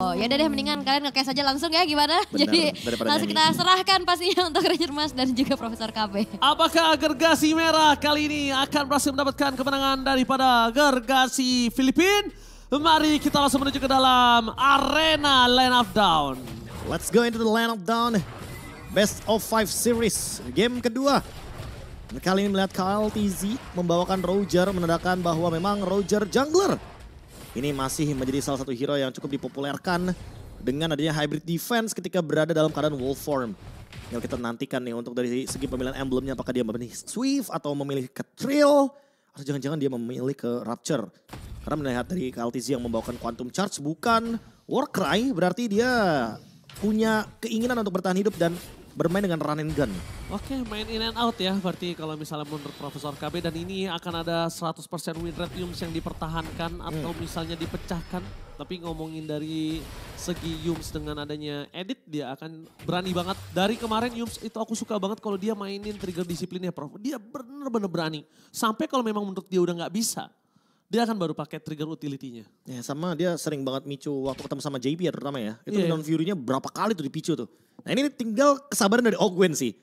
Oh, ya udah deh mendingan kalian nge-cast aja langsung ya gimana? Bener, Jadi daripada langsung nyanyi. kita serahkan pastinya untuk Ranger Mas dan juga Profesor KB. Apakah Gergasi Merah kali ini akan berhasil mendapatkan kemenangan daripada Gergasi Filipina? Mari kita langsung menuju ke dalam arena Land of Dawn. Let's go into the Land of Dawn. Best of 5 series. Game kedua. Dan kali ini melihat KLTZ membawakan Roger, menandakan bahwa memang Roger jungler. Ini masih menjadi salah satu hero yang cukup dipopulerkan dengan adanya hybrid defense ketika berada dalam keadaan wolf form. Yang kita nantikan nih untuk dari segi pemilihan emblemnya, apakah dia memilih Swift atau memilih ke Trill, atau jangan-jangan dia memilih ke Rapture. Karena melihat dari KLTZ yang membawakan Quantum Charge bukan Warcry, berarti dia punya keinginan untuk bertahan hidup dan bermain dengan run and gun. Oke, main in and out ya. Berarti kalau misalnya menurut Profesor KB dan ini akan ada 100% win rate Yums yang dipertahankan atau misalnya dipecahkan. Tapi ngomongin dari segi Yums dengan adanya edit, dia akan berani banget. Dari kemarin Yums itu aku suka banget kalau dia mainin trigger disiplinnya, Prof. Dia bener-bener berani. Sampai kalau memang menurut dia udah nggak bisa, dia akan baru pakai trigger utility-nya. Ya sama dia sering banget micu waktu ketemu sama JP ya terutama ya. Itu Iya. Neon Fury-nya berapa kali tuh dipicu tuh. Nah ini tinggal kesabaran dari Ogwen sih.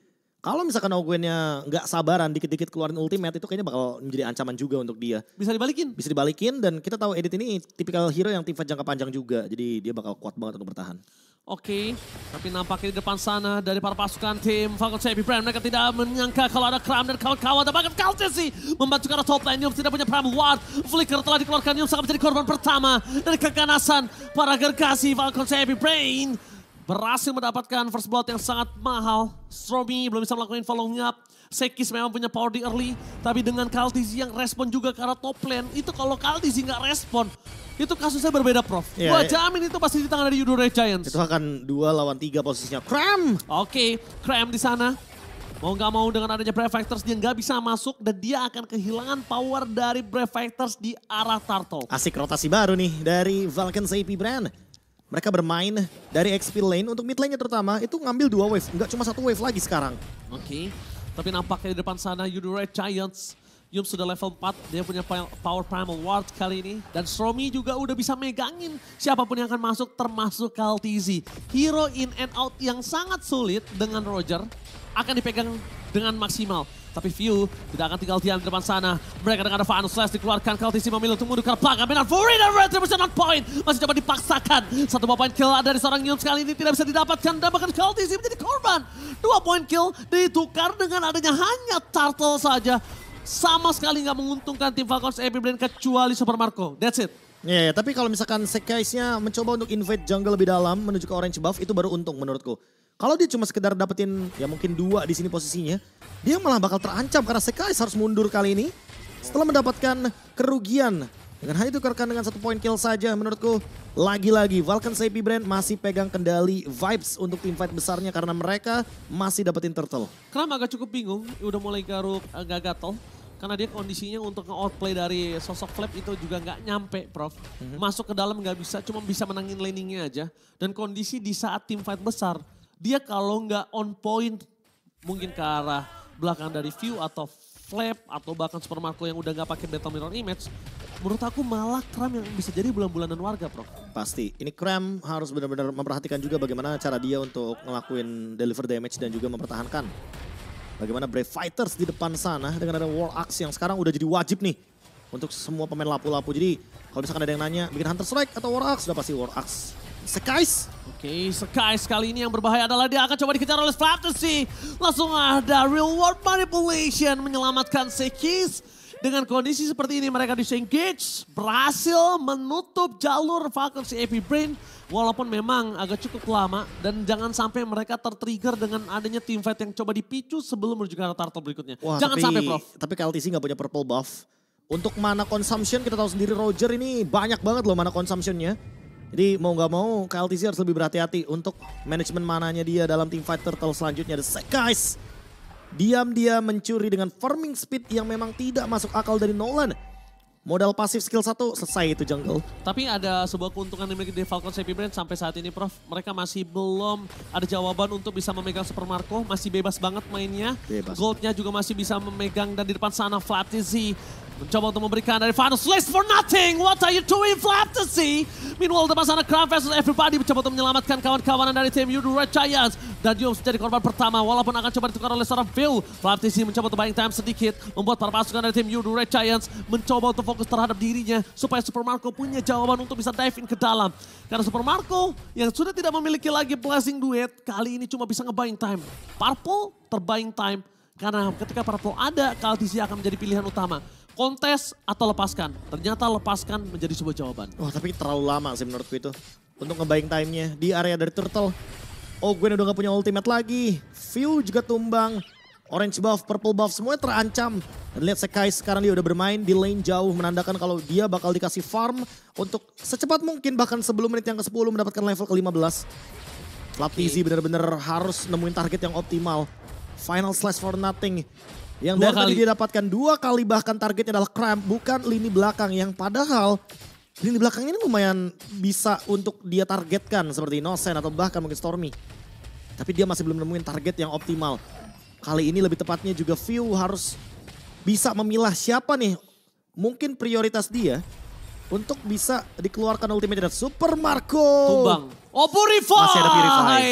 Kalau misalkan Ogwen-nya nggak sabaran dikit-dikit keluarin ultimate itu kayaknya bakal menjadi ancaman juga untuk dia. Bisa dibalikin. Bisa dibalikin dan kita tahu Edit ini tipikal hero yang teamfight jangka panjang juga. Jadi dia bakal kuat banget untuk bertahan. Oke, tapi nampaknya di depan sana dari para pasukan tim Falcon Savvy Prime, mereka tidak menyangka kalau ada Kram dan kawan-kawan. Dan bahkan Kaltesi membantu ke arah top lane. Yums tidak punya Prime Ward. Flicker telah dikeluarkan. Yums akan menjadi korban pertama dari keganasan para Gergasi Falcon Savvy Prime. Berhasil mendapatkan first blood yang sangat mahal. Stromy belum bisa melakukan following up. Sekis memang punya power di early. Tapi dengan Kaltesi yang respon juga ke arah top lane. Itu kalau Kaltesi nggak respon, itu kasusnya berbeda, Prof. Iya, Gua iya. jamin itu pasti di tangan dari Yudo Red Giants. Itu akan 2 lawan 3 posisinya. Cram! Oke, Cram di sana. Mau nggak mau dengan adanya Brave Fighters dia nggak bisa masuk dan dia akan kehilangan power dari Brave Fighters di arah Turtle. Asik rotasi baru nih dari Vulcan AP Brand. Mereka bermain dari XP lane untuk mid lane-nya terutama itu ngambil 2 wave. Nggak cuma 1 wave lagi sekarang. Oke, tapi nampaknya di depan sana Yudo Red Giants. Yum sudah level 4, dia punya power primal ward kali ini. Dan Stromy juga udah bisa megangin siapapun yang akan masuk termasuk KLTZ. Hero in and out yang sangat sulit dengan Roger akan dipegang dengan maksimal. Tapi View tidak akan tinggal diam di depan sana. Mereka dengan ada Final Slash dikeluarkan. KLTZ memilih untuk mundur ke belakang. Benar, Fury dan Retribution on point. Masih coba dipaksakan. 1 point kill dari seorang Yums kali ini tidak bisa didapatkan. Dan bahkan KLTZ menjadi korban. 2 point kill ditukar dengan adanya hanya Turtle saja. Sama sekali nggak menguntungkan tim Falcons AP Brand kecuali Super Marco. That's it. Ya, tapi kalau misalkan Sekaisnya mencoba untuk invade jungle lebih dalam menuju ke orange buff itu baru untung menurutku. Kalau dia cuma sekedar dapetin ya mungkin 2 di sini posisinya, dia malah bakal terancam karena Sekais harus mundur kali ini setelah mendapatkan kerugian. Dengan hanya ditukarkan dengan 1 point kill saja menurutku. Lagi-lagi Vulcan AP Brand masih pegang kendali vibes untuk tim fight besarnya karena mereka masih dapetin turtle. Kram agak cukup bingung, udah mulai garuk agak gatel. Karena dia kondisinya untuk nge-outplay dari sosok Flap itu juga nggak nyampe, Prof. Masuk ke dalam nggak bisa, cuma bisa menangin laningnya aja. Dan kondisi di saat tim fight besar, dia kalau nggak on point, mungkin ke arah belakang dari View atau Flap atau bahkan Super Marco yang udah nggak pakai Battle Mirror Image, menurut aku malah Kram yang bisa jadi bulan-bulanan warga, Prof. Pasti. Ini Cram harus benar-benar memperhatikan juga bagaimana cara dia untuk ngelakuin deliver damage dan juga mempertahankan. Bagaimana Brave Fighters di depan sana dengan ada War Axe yang sekarang udah jadi wajib nih untuk semua pemain lapu-lapu. Jadi kalau misalkan ada yang nanya bikin Hunter Strike atau War Axe, udah pasti War Axe. Sekais. Oke, Sekais kali ini yang berbahaya adalah dia akan coba dikejar oleh Fantasy. Langsung ada Real World Manipulation menyelamatkan Sekis. Dengan kondisi seperti ini mereka disengage, berhasil menutup jalur Falcon AP Brain. Walaupun memang agak cukup lama dan jangan sampai mereka tertrigger dengan adanya teamfight yang coba dipicu sebelum menuju ke arah turtle berikutnya. Wah, Jangan sampai, Prof. Tapi KLTC nggak punya purple buff. Untuk mana consumption kita tahu sendiri Roger ini banyak banget loh mana consumptionnya. Jadi mau nggak mau KLTC harus lebih berhati-hati untuk manajemen mananya dia dalam teamfight turtle selanjutnya. Ada Sekais. Diam-diam mencuri dengan farming speed yang memang tidak masuk akal dari Nolan. Modal pasif skill 1 selesai itu jungle. Tapi ada sebuah keuntungan yang dimiliki di Falcon AP Brand sampai saat ini, Prof. Mereka masih belum ada jawaban untuk bisa memegang Super Marco. Masih bebas banget mainnya. Bebas. Goldnya juga masih bisa memegang dan di depan sana Flatzy Mencoba untuk memberikan dari Final Slash for nothing. What are you doing, Flaptasy? Meanwhile, depan sana Crown versus everybody mencoba untuk menyelamatkan kawan-kawanan dari tim Yudu Red Giants. Dan Yums menjadi korban pertama walaupun akan coba ditukar oleh seorang Phil. Flaptasy mencoba untuk buying time sedikit. Membuat para pasukan dari tim Yudu Red Giants mencoba untuk fokus terhadap dirinya. Supaya Super Marco punya jawaban untuk bisa dive in ke dalam. Karena Super Marco yang sudah tidak memiliki lagi blessing duet. Kali ini cuma bisa nge-buying time. Purple terbuying time. Karena ketika Purple ada, KLTC akan menjadi pilihan utama. Kontes atau lepaskan. Ternyata lepaskan menjadi sebuah jawaban. Wah tapi terlalu lama sih menurutku itu. Untuk nge-buying time-nya di area dari Turtle. Oh Gwen udah gak punya ultimate lagi. View juga tumbang. Orange buff, purple buff semuanya terancam. Dan lihat Sekai sekarang dia udah bermain di lane jauh. Menandakan kalau dia bakal dikasih farm untuk secepat mungkin. Bahkan sebelum menit yang ke-10 mendapatkan level ke-15. Flaptasy benar-benar harus nemuin target yang optimal. Final slash for nothing. Yang dari tadi dia dapatkan 2 kali bahkan targetnya adalah Cramp, bukan lini belakang. Yang padahal lini belakang ini lumayan bisa untuk dia targetkan seperti Innocent atau bahkan mungkin Stormy. Tapi dia masih belum nemuin target yang optimal. Kali ini lebih tepatnya juga View harus bisa memilah siapa nih mungkin prioritas dia untuk bisa dikeluarkan ultimate dari Super Marco. Tumbang. Oh Purify! Masih ada Purify.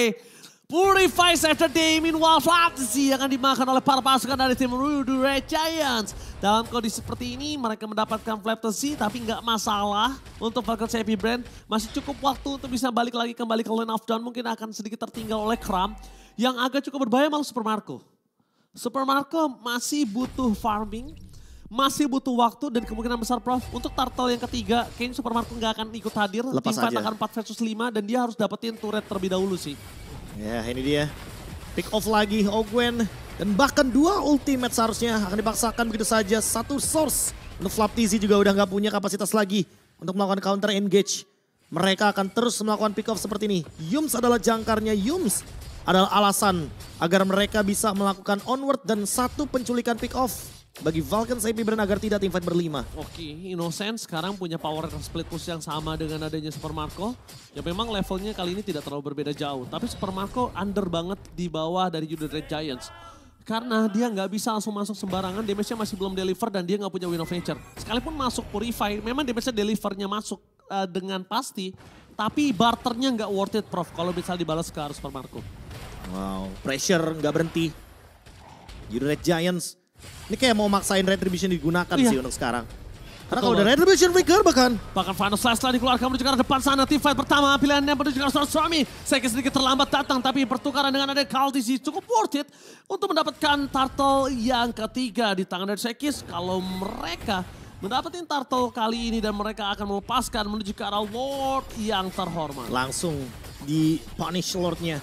Purify after day, meanwhile Flaptasy akan dimakan oleh para pasukan dari tim Yudu Red Giants. Dalam kondisi seperti ini mereka mendapatkan Flaptasy tapi nggak masalah untuk Falcons Happy Brand. Masih cukup waktu untuk bisa balik lagi kembali ke lane of down. Mungkin akan sedikit tertinggal oleh Cram. Yang agak cukup berbahaya malah Super Marco. Super Marco masih butuh farming. Masih butuh waktu dan kemungkinan besar Prof. Untuk turtle yang ketiga kayaknya Super Marco nggak akan ikut hadir. Lepas Teamfight aja. akan 4 versus 5 dan dia harus dapetin turret terlebih dahulu sih. Ya ini dia. Pick off lagi Ogwen. Dan bahkan 2 ultimate seharusnya akan dipaksakan begitu saja. 1 source. Untuk Flaptasy juga udah gak punya kapasitas lagi untuk melakukan counter engage. Mereka akan terus melakukan pick off seperti ini. Yums adalah jangkarnya. Yums adalah alasan agar mereka bisa melakukan onward dan 1 penculikan pick off. Bagi Falcons AP Brand agar tidak teamfight berlima. Oke, Innocent sekarang punya power split push yang sama dengan adanya Super Marco. Ya memang levelnya kali ini tidak terlalu berbeda jauh. Tapi Super Marco under banget di bawah dari Yudu Red Giants. Karena dia nggak bisa langsung masuk sembarangan, damage-nya masih belum deliver dan dia nggak punya Wind of Nature. Sekalipun masuk Purify, memang damage-nya delivernya masuk dengan pasti. Tapi barternya nggak worth it Prof, kalau bisa dibalas ke arah Super Marco. Wow, pressure nggak berhenti. Yudu Red Giants. Ini kayak mau maksain Retribution digunakan sih untuk sekarang. Karena kalau udah Retribution Trigger bahkan. Bahkan Final Slash telah dikeluarkan menuju ke arah depan sana. Teamfight pertama pilihannya menuju ke arah Stormy. Seki sedikit terlambat datang tapi pertukaran dengan ada KLTC cukup worth it. Untuk mendapatkan turtle yang ketiga di tangan dari Sekis. Kalau mereka mendapatkan turtle kali ini dan mereka akan melepaskan menuju ke arah Lord yang terhormat. Langsung di punish Lordnya.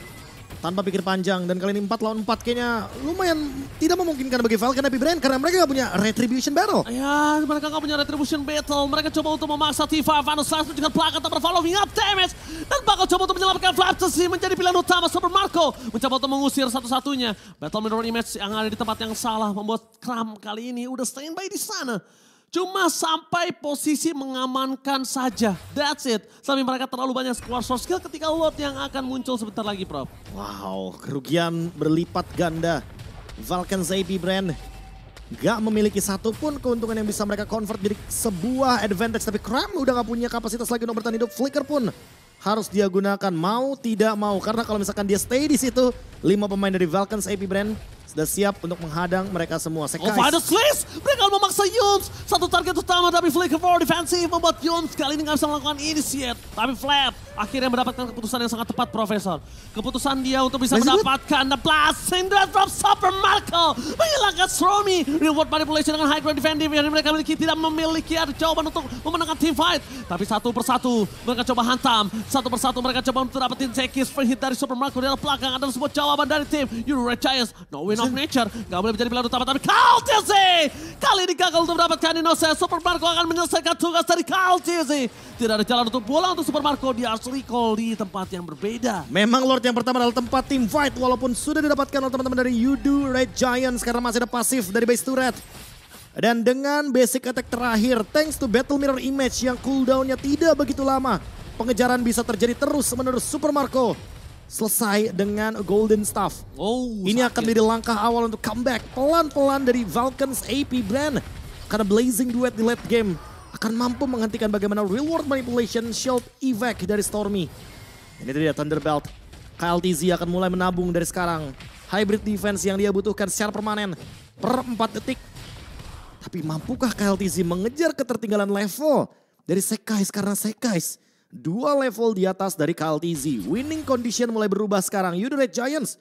Tanpa pikir panjang dan kali ini 4 lawan 4 kayaknya lumayan tidak memungkinkan bagi Falcon Happy Brand karena mereka gak punya Retribution Battle. Ya, mereka gak punya Retribution Battle. Mereka coba untuk memaksa T5, Final Slash dengan plakat tapi following up damage. Dan bakal coba untuk menyelamatkan Flaptasy menjadi pilihan utama Super Marco. Mencoba untuk mengusir satu-satunya. Battle Mirror Image yang ada di tempat yang salah membuat Cram kali ini udah standby di sana. Cuma sampai posisi mengamankan saja. That's it. Sampai mereka terlalu banyak keluar source skill ketika Lord yang akan muncul sebentar lagi Prof. Wow, kerugian berlipat ganda. Falcons AP Brand gak memiliki satupun keuntungan yang bisa mereka convert jadi sebuah advantage. Tapi Cram udah gak punya kapasitas lagi untuk bertahan hidup. Flicker pun harus dia gunakan mau tidak mau. Karena kalau misalkan dia stay di situ, 5 pemain dari Falcons AP Brand sudah siap untuk menghadang mereka semua. Oh, Final Slash! Mereka memaksa Yums. Satu target utama tapi Flicker for defensive membuat Yums kali ini gak bisa melakukan initiate. Tapi Flap akhirnya mendapatkan keputusan yang sangat tepat Profesor. Keputusan dia untuk bisa mendapatkan the blessing that from Super Marco. Menghilangkan Stormy. Reward manipulation dengan high ground defensive yang mereka miliki tidak memiliki ada jawaban untuk memenangkan team fight. Tapi satu persatu mereka coba hantam. Satu persatu mereka coba untuk dapetin Sekis. Free hit dari Super Marco di belakang adalah sebuah jawaban dari tim Yudu Red Giants. No win of nature. Gak boleh menjadi pilihan utama tapi KLTC. Kali ini gagal untuk mendapatkan Innocent. Super Marco akan menyelesaikan tugas dari KLTC. Tidak ada jalan untuk bola untuk Super Marco. Dia harus recall di tempat yang berbeda. Memang Lord yang pertama adalah tempat team fight. Walaupun sudah didapatkan oleh teman-teman dari Yudu Red Giants. Karena masih ada pasif dari base turret. Dan dengan basic attack terakhir. Thanks to Battle Mirror Image yang cooldownnya tidak begitu lama. Pengejaran bisa terjadi terus menerus Super Marco. Selesai dengan Golden Staff. Oh, ini akan menjadi langkah awal untuk comeback pelan-pelan dari Falcons AP Brand. Karena Blazing Duet di late game akan mampu menghentikan bagaimana real world manipulation shield evac dari Stormy. Ini dia Thunderbelt. KLTZ akan mulai menabung dari sekarang. Hybrid defense yang dia butuhkan secara permanen per 4 detik. Tapi mampukah KLTZ mengejar ketertinggalan level dari Sekais? Karena Sekais 2 level di atas dari KLTZ. Winning condition mulai berubah sekarang. Yudu Red Giants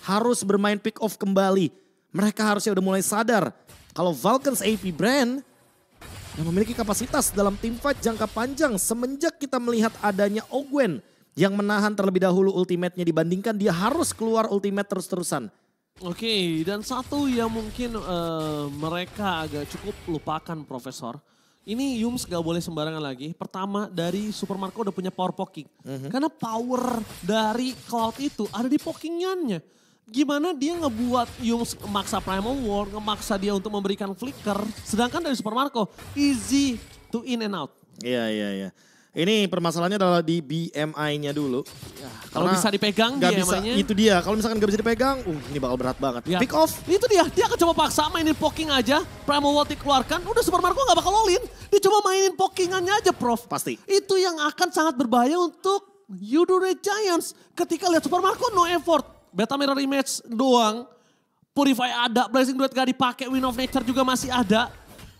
harus bermain pick off kembali. Mereka harusnya udah mulai sadar kalau Vulcans AP brand yang memiliki kapasitas dalam teamfight jangka panjang semenjak kita melihat adanya Ogwen yang menahan terlebih dahulu ultimate-nya dibandingkan dia harus keluar ultimate terus-terusan. Oke, dan satu yang mungkin mereka agak cukup lupakan Profesor. Ini Yums gak boleh sembarangan lagi. Pertama dari Super Marco udah punya power poking. Karena power dari Cloud itu ada di pokingannya. Gimana dia ngebuat Yums memaksa Primal War, ngemaksa dia untuk memberikan flicker. Sedangkan dari Super Marco easy to in and out. Iya. Ini permasalahannya adalah di BMI-nya dulu. Ya, kalau bisa dipegang BMI-nya. Itu dia, kalau misalkan gak bisa dipegang, ini bakal berat banget. Ya. Pick off. Itu dia akan coba paksa mainin poking aja. Primal World dikeluarkan, udah Super Marco gak bakal all-in. Dia coba mainin pokingannya aja Prof. Pasti. Itu yang akan sangat berbahaya untuk Yudu Red Giants. Ketika lihat Super Marco no effort. Beta Mirror Image doang. Purify ada, Blazing Duet gak dipakai, Wind of Nature juga masih ada.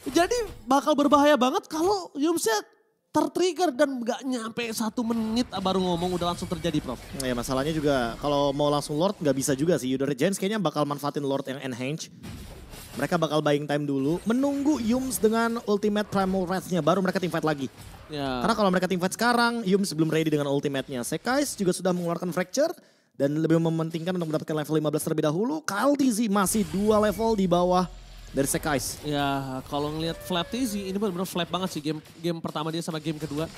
Jadi bakal berbahaya banget kalau Yumset tertrigger dan gak nyampe 1 menit baru ngomong udah langsung terjadi Prof. Ya masalahnya juga kalau mau langsung Lord gak bisa juga sih. Yudu Red Giants kayaknya bakal manfaatin Lord yang enhance. Mereka bakal buying time dulu. Menunggu Yums dengan ultimate Primal Wrath-nya baru mereka teamfight lagi. Ya. Karena kalau mereka teamfight sekarang Yums belum ready dengan ultimate-nya. Sekais juga sudah mengeluarkan Fracture. Dan lebih mementingkan untuk mendapatkan level 15 terlebih dahulu. KLTZ masih 2 level di bawah dari Sekais. Ya kalau ngelihat Flap TZ ini benar-benar flap banget sih game pertama dia sama game kedua.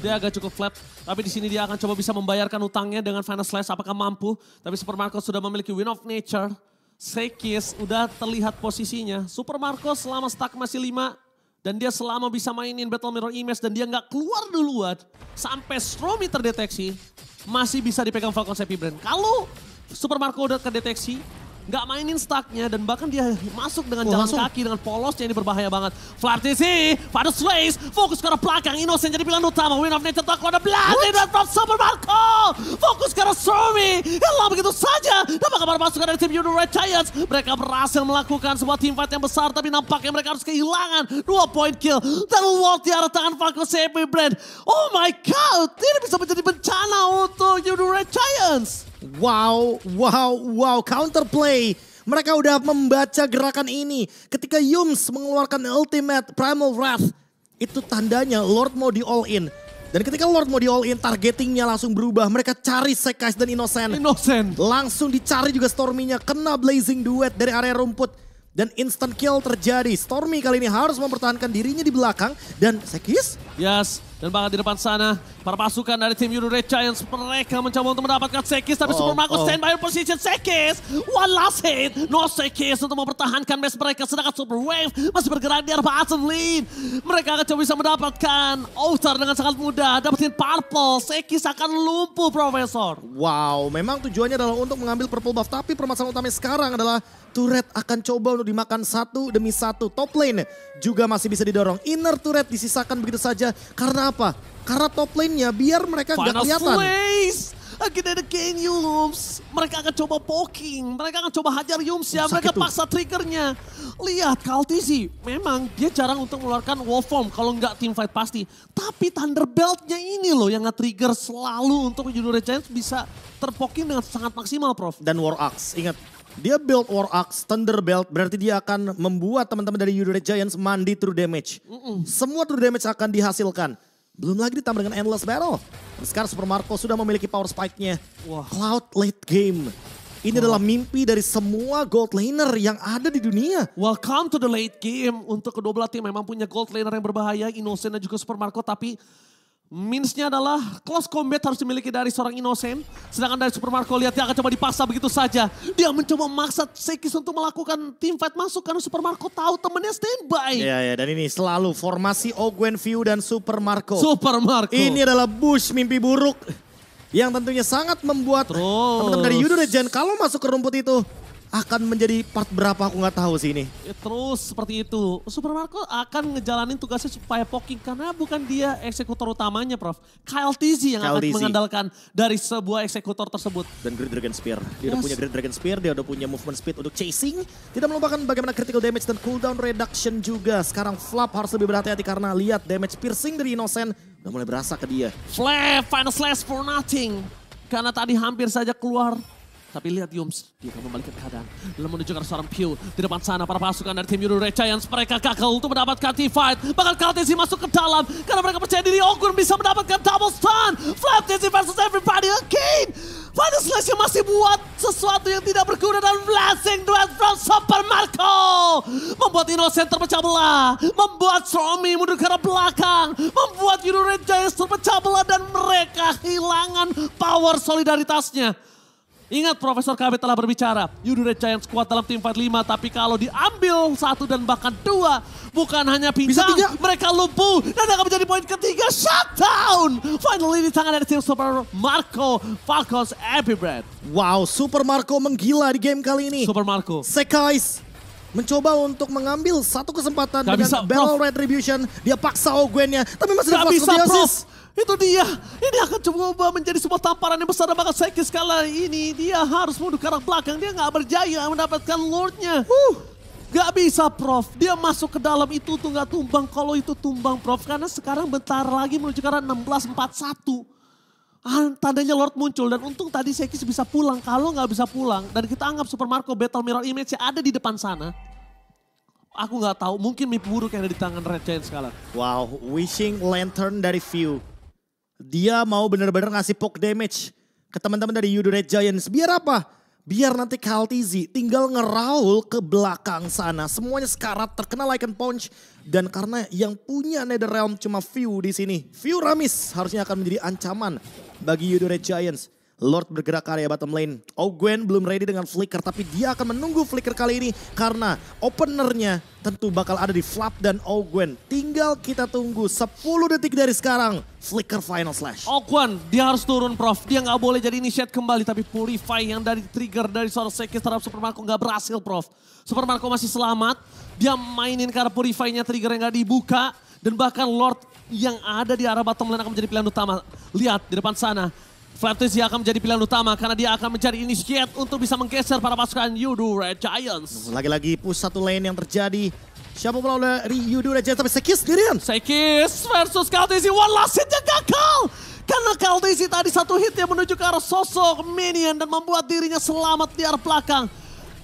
Dia agak cukup flat, tapi di sini dia akan coba bisa membayarkan utangnya dengan Final Slash apakah mampu. Tapi Super Marco sudah memiliki Wind of Nature. Sekis udah terlihat posisinya. Super Marco selama stack masih 5 dan dia selama bisa mainin Battle Mirror Image dan dia nggak keluar duluan sampai Stormy terdeteksi masih bisa dipegang Falcon Happy Brand. Kalau Super Marco udah kedeteksi nggak mainin stacknya dan bahkan dia masuk dengan jalan kaki dengan polosnya ini berbahaya banget. Flap TZ, pada Slays, fokus ke arah belakang, Innocent jadi pilihan utama. Wind of Nature tak ada Blazing Duet from Super Marco. Fokus ke arah Stormy, hilang begitu saja. Dapat kabar masukan dari tim Yudu Red Giants. Mereka berhasil melakukan sebuah teamfight yang besar tapi nampaknya mereka harus kehilangan 2 point kill. Dan Walt di arah tangan Falcon Happy Brand. Oh my god, ini bisa menjadi bencana untuk Yudu Red Giants. Wow, counterplay. Mereka udah membaca gerakan ini. Ketika Yums mengeluarkan ultimate Primal Wrath, itu tandanya Lord mau di all in. Dan ketika Lord mau di all in, targetingnya langsung berubah. Mereka cari Sekais dan Innocent. Langsung dicari juga Stormy-nya, kena Blazing Duet dari area rumput. Dan instant kill terjadi. Stormy kali ini harus mempertahankan dirinya di belakang. Dan Sekis? Yes, dan bahkan di depan sana para pasukan dari tim Yudu Red Giants mereka mencoba untuk mendapatkan Sekis. Tapi Super Marco stand by position Sekis. One last hit. No Sekis untuk mempertahankan base mereka. Sedangkan Super Wave masih bergerak di arah bottom lane. Mereka akan coba bisa mendapatkan Outer dengan sangat mudah. Dapetin Purple. Sekis akan lumpuh Profesor. Wow, memang tujuannya adalah untuk mengambil purple buff. Tapi permasalahan utamanya sekarang adalah turret akan coba untuk dimakan 1 demi 1. Top lane juga masih bisa didorong. Inner turret disisakan begitu saja. Karena apa? Karena top lane-nya biar mereka nggak kelihatan. Again and again Yums. Mereka akan coba poking. Mereka akan coba hajar Yums ya. Mereka paksa triggernya. Lihat KLTZ. Memang dia jarang untuk mengeluarkan wall form. Kalau nggak teamfight pasti. Tapi Thunderbelt-nya ini loh yang nge-trigger selalu untuk Yudu Red Giants bisa terpoking dengan sangat maksimal Prof. Dan War Axe. Ingat. Dia build War Axe, Thunderbelt, berarti dia akan membuat teman-teman dari Yudu Red Giants mandi true damage. Semua true damage akan dihasilkan. Belum lagi ditambah dengan Endless Battle. Dan sekarang Super Marco sudah memiliki power spike-nya. Cloud late game. Ini adalah mimpi dari semua gold laner yang ada di dunia. Welcome to the late game. Untuk kedua belah tim memang punya gold laner yang berbahaya. Innocent dan juga Super Marco, tapi minusnya adalah close combat harus dimiliki dari seorang Innocent. Sedangkan dari Super Marco lihat dia akan coba dipaksa begitu saja. Dia mencoba memaksa Sekis untuk melakukan teamfight masuk karena Super Marco tahu temennya standby. Iya, dan ini selalu formasi Ogwen, View dan Super Marco. Ini adalah Bush mimpi buruk yang tentunya sangat membuat teman-teman dari Yudu Red Giants kalau masuk ke rumput itu akan menjadi part berapa aku nggak tahu sih ini. Terus seperti itu, Super Marco akan ngejalanin tugasnya supaya poking karena bukan dia eksekutor utamanya, Prof. Kyle TZ yang akan mengandalkan dari sebuah eksekutor tersebut. Dan Great Dragon Spear, dia udah punya Great Dragon Spear, dia udah punya movement speed untuk chasing. Tidak melupakan bagaimana critical damage dan cooldown reduction juga. Sekarang Flap harus lebih berhati-hati karena lihat damage piercing dari Innocent udah mulai berasa ke dia. Flap, final slash for nothing. Karena tadi hampir saja keluar. Tapi lihat Yums, dia akan membalikkan keadaan. Dalam menuju ke seorang Pew. Di depan sana para pasukan dari tim Yodo Red Giants. Mereka gagal untuk mendapatkan T-Fight. Bahkan Kaltesi masuk ke dalam. Karena mereka percaya diri Ogun bisa mendapatkan double stun. Flap TZ versus everybody again. Final Slash yang masih buat sesuatu yang tidak berguna dan blessing duet from Super Marco. Membuat Innocent terpecah belah. Membuat Stromy mundur ke arah belakang. Membuat Yodo Red Giants terpecah belah dan mereka kehilangan power solidaritasnya. Ingat Profesor KB telah berbicara, Yodo Red Giants kuat dalam tim fight 5, tapi kalau diambil 1 dan bahkan 2, bukan hanya pincang, mereka lumpuh dan akan menjadi poin ketiga, shutdown! Finally di tangan dari tim Super Marco, Falcons Epic Brand. Wow, Super Marco menggila di game kali ini. Super Marco. Sekais mencoba untuk mengambil satu kesempatan dengan bisa, Battle Retribution. Dia paksa Ogwennya, tapi masih ada bisa, Prof. Itu dia. Ini akan coba menjadi sebuah tamparan yang besar. Bahkan Sekis kali ini dia harus mundur ke arah belakang. Dia nggak berjaya mendapatkan Lordnya. Gak bisa Prof. Dia masuk ke dalam itu tuh nggak tumbang. Kalau itu tumbang Prof. Karena sekarang bentar lagi menuju ke arah 16-41. Tandanya Lord muncul dan untung tadi Sekis bisa pulang. Kalau nggak bisa pulang dan kita anggap Super Marco Battle Mirror Image ada di depan sana. Aku nggak tahu, mungkin mimpi buruk yang ada di tangan Red Giants sekarang. Wow, Wishing Lantern dari View. Dia mau benar-benar ngasih poke damage ke teman-teman dari Yodo Red Giants. Biar apa? Biar nanti Kaltizi tinggal ngeraul ke belakang sana. Semuanya sekarat, terkena Lycan Punch. Dan karena yang punya Netherrealm cuma View di sini. View Ramis harusnya akan menjadi ancaman bagi Yodo Red Giants. Lord bergerak ke area bottom lane. Ogwen belum ready dengan flicker, tapi dia akan menunggu flicker kali ini karena openernya tentu bakal ada di Flap dan Ogwen. Tinggal kita tunggu 10 detik dari sekarang. Flicker final slash. Ogwen, dia harus turun Prof. Dia nggak boleh jadi initiate kembali, tapi Purify yang dari trigger dari seorang Sekis terhadap Super Marco nggak berhasil Prof. Super Marco masih selamat. Dia mainin karena Purify-nya trigger yang nggak dibuka. Dan bahkan Lord yang ada di arah bottom lane akan menjadi pilihan utama. Lihat di depan sana. Flaptis akan menjadi pilihan utama karena dia akan mencari initiate untuk bisa menggeser para pasukan Yodo Red Giants. Lagi-lagi push satu lane yang terjadi. Siapa pula dari Yodo Red Giants tapi Sekis sendirian. Sekis versus Kaltesi, one last hitnya gagal. Karena Kaltesi tadi satu hit yang menuju ke arah sosok minion dan membuat dirinya selamat di arah belakang.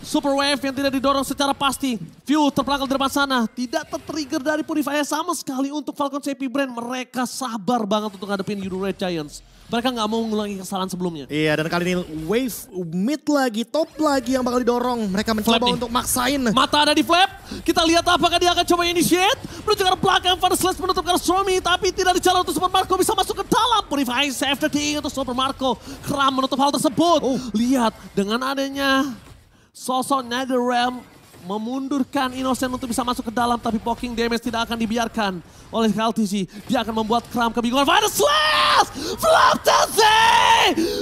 Super Wave yang tidak didorong secara pasti. View terpelakang di depan sana. Tidak tertrigger dari Purifier sama sekali untuk Falcon CP Brand. Mereka sabar banget untuk ngadepin Yodo Red Giants. Mereka nggak mau mengulangi kesalahan sebelumnya. Iya, dan kali ini wave mid lagi, top lagi yang bakal didorong. Mereka mencoba untuk maksain. Mata ada di Flap. Kita lihat apakah dia akan coba initiate. Menuju ke arah belakang, Final Slash menutup ke arah Stromy. Tapi tidak dijalan untuk Super Marco bisa masuk ke dalam. Purify save the day untuk Super Marco. Kram menutup hal tersebut. Lihat dengan adanya sosok Netherrealm memundurkan Innocent untuk bisa masuk ke dalam, tapi poking damage tidak akan dibiarkan oleh Kaltisi. Dia akan membuat Kram kebingungan. Final Slash! Flaptasi!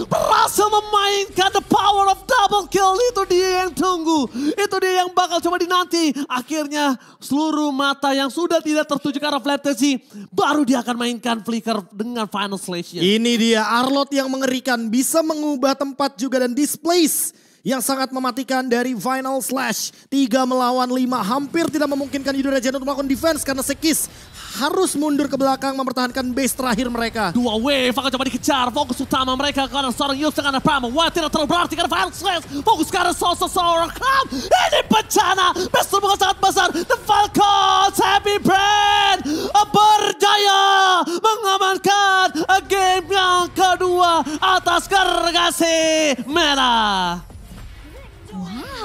Berhasil memainkan the power of double kill. Itu dia yang tunggu. Itu dia yang bakal coba dinanti. Akhirnya seluruh mata yang sudah tidak tertuju ke arah Flaptasi, baru dia akan mainkan flicker dengan Final Slash-nya. Ini dia Arlott yang mengerikan. Bisa mengubah tempat juga dan displace yang sangat mematikan dari Final Slash. 3 melawan 5 hampir tidak memungkinkan Yodo Red Giants untuk melakukan defense karena Sekis harus mundur ke belakang mempertahankan base terakhir mereka. Dua wave akan coba dikejar. Fokus utama mereka karena seorang Yus dengan Prima. Wah, tidak terlalu berarti karena Final Slash. Fokus karena seorang Kram. Ini bencana. Best bukan sangat besar. The Falcons Happy Brand berjaya mengamankan game yang kedua atas Gergasi Merah.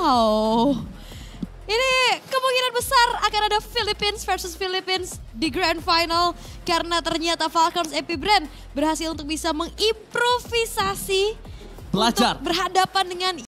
Wow, ini kemungkinan besar akan ada Philippines versus Philippines di Grand Final. Karena ternyata Falcons Epic Brand berhasil untuk bisa mengimprovisasi. Belajar. Untuk berhadapan dengan